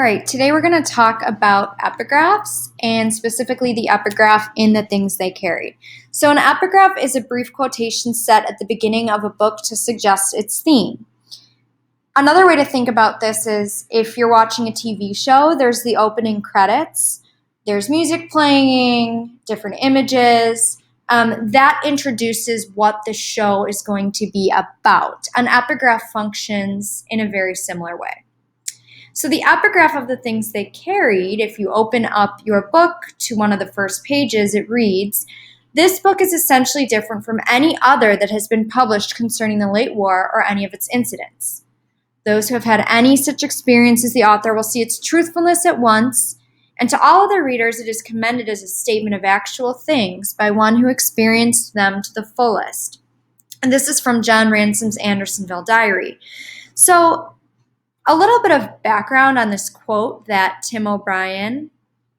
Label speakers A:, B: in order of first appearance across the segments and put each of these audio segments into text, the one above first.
A: All right, today we're going to talk about epigraphs and specifically the epigraph in The Things They Carried. So, an epigraph is a brief quotation set at the beginning of a book to suggest its theme. Another way to think about this is if you're watching a TV show, there's the opening credits, there's music playing, different images. That introduces what the show is going to be about. An epigraph functions in a very similar way. So the epigraph of The Things They Carried, if you open up your book to one of the first pages, it reads, "This book is essentially different from any other that has been published concerning the late war or any of its incidents. Those who have had any such experience as the author will see its truthfulness at once, and to all other readers it is commended as a statement of actual things by one who experienced them to the fullest." And this is from John Ransom's Andersonville Diary. So a little bit of background on this quote that Tim O'Brien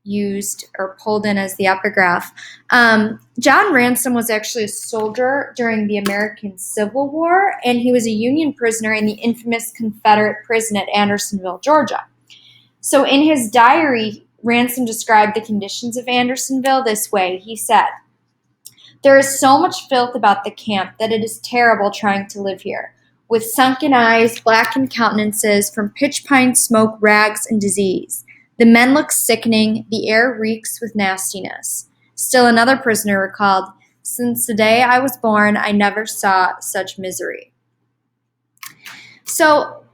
A: used or pulled in as the epigraph. John Ransom was actually a soldier during the American Civil War, and he was a Union prisoner in the infamous Confederate prison at Andersonville, Georgia. So in his diary, Ransom described the conditions of Andersonville this way. He said, "There is so much filth about the camp that it is terrible trying to live here. With sunken eyes, blackened countenances from pitch pine smoke, rags, and disease. The men look sickening, the air reeks with nastiness." Still another prisoner recalled, "Since the day I was born, I never saw such misery." So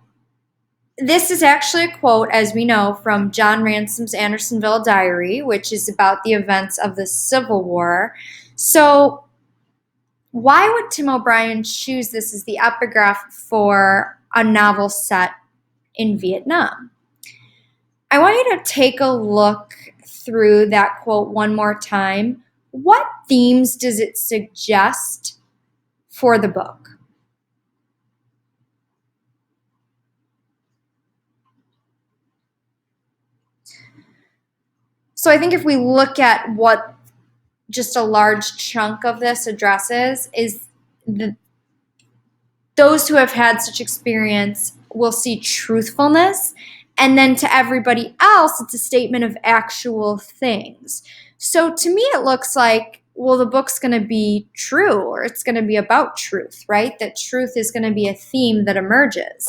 A: this is actually a quote, as we know, from John Ransom's Andersonville Diary, which is about the events of the Civil War. So why would Tim O'Brien choose this as the epigraph for a novel set in Vietnam? I want you to take a look through that quote one more time. What themes does it suggest for the book? So I think if we look at what just a large chunk of this addresses is those who have had such experience will see truthfulness, and then to everybody else, it's a statement of actual things. So to me, it looks like, well, the book's going to be true, or it's going to be about truth, right? That truth is going to be a theme that emerges.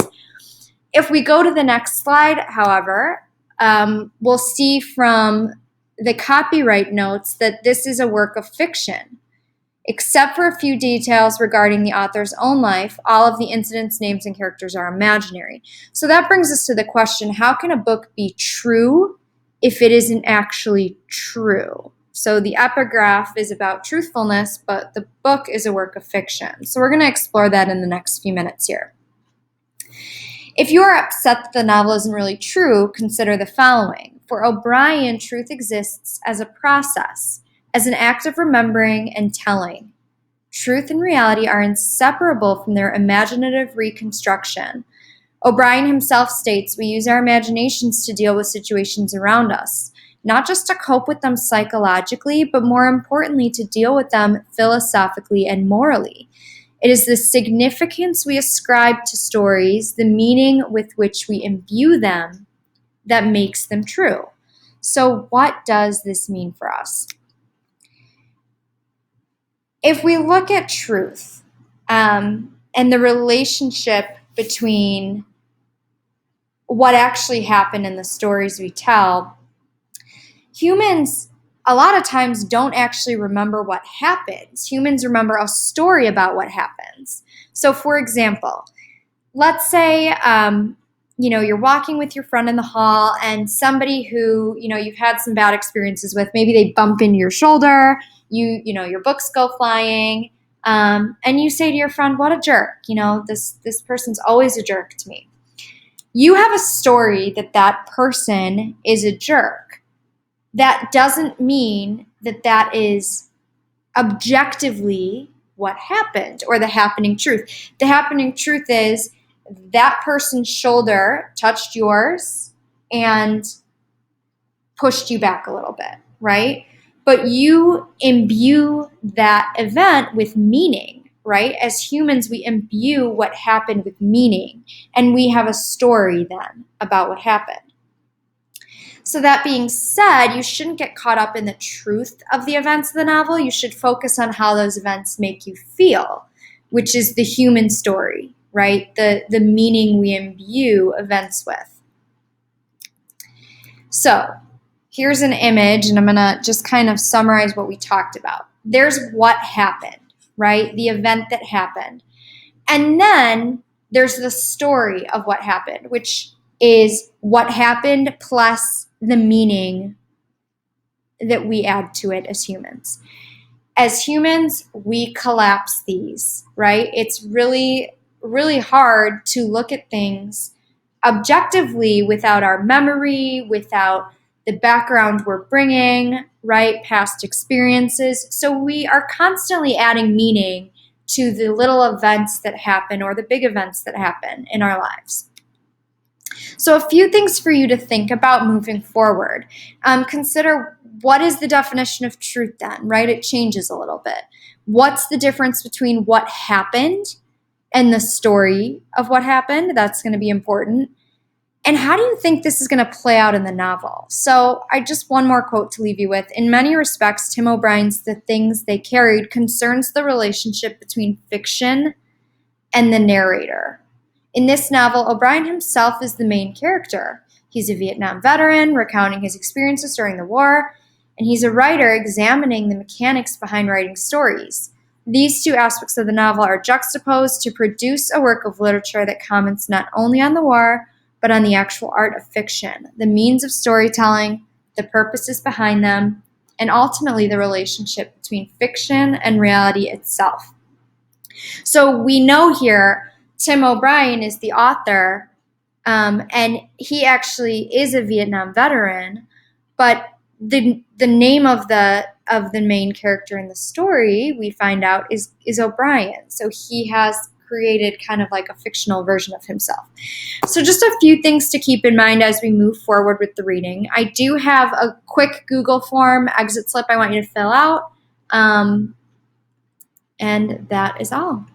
A: If we go to the next slide, however, we'll see from the copyright notes that this is a work of fiction. Except for a few details regarding the author's own life, all of the incidents, names, and characters are imaginary. So that brings us to the question, how can a book be true if it isn't actually true? So the epigraph is about truthfulness, but the book is a work of fiction. So we're going to explore that in the next few minutes here. If you are upset that the novel isn't really true, consider the following. For O'Brien, truth exists as a process, as an act of remembering and telling. Truth and reality are inseparable from their imaginative reconstruction. O'Brien himself states, "We use our imaginations to deal with situations around us, not just to cope with them psychologically, but more importantly, to deal with them philosophically and morally. It is the significance we ascribe to stories, the meaning with which we imbue them, that makes them true." So what does this mean for us? If we look at truth and the relationship between what actually happened and the stories we tell, humans a lot of times don't actually remember what happens. Humans remember a story about what happens. So for example, let's say you're walking with your friend in the hall and somebody who, you've had some bad experiences with, maybe they bump into your shoulder, your books go flying, and you say to your friend, "What a jerk, this person's always a jerk to me." You have a story that person is a jerk. That doesn't mean that is objectively what happened or the happening truth. The happening truth is that person's shoulder touched yours and pushed you back a little bit, right? But you imbue that event with meaning, right? As humans, we imbue what happened with meaning, and we have a story then about what happened. So that being said, you shouldn't get caught up in the truth of the events of the novel. You should focus on how those events make you feel, which is the human story, right? The meaning we imbue events with. So here's an image, and I'm going to just kind of summarize what we talked about. There's what happened, right? The event that happened. And then there's the story of what happened, which is what happened plus the meaning that we add to it as humans. As humans, we collapse these, right? It's really, really hard to look at things objectively without our memory, without the background we're bringing, right? Past experiences. So we are constantly adding meaning to the little events that happen or the big events that happen in our lives. So a few things for you to think about moving forward. Consider, what is the definition of truth then, right? It changes a little bit. What's the difference between what happened and the story of what happened? That's going to be important. And how do you think this is going to play out in the novel? So one more quote to leave you with. In many respects, Tim O'Brien's The Things They Carried concerns the relationship between fiction and the narrator. In this novel, O'Brien himself is the main character. He's a Vietnam veteran recounting his experiences during the war, and he's a writer examining the mechanics behind writing stories. These two aspects of the novel are juxtaposed to produce a work of literature that comments not only on the war, but on the actual art of fiction, the means of storytelling, the purposes behind them, and ultimately the relationship between fiction and reality itself. So we know here Tim O'Brien is the author, and he actually is a Vietnam veteran, but the name of the main character in the story, we find out, is O'Brien. So he has created kind of like a fictional version of himself. So just a few things to keep in mind as we move forward with the reading. I do have a quick Google form exit slip I want you to fill out. And that is all.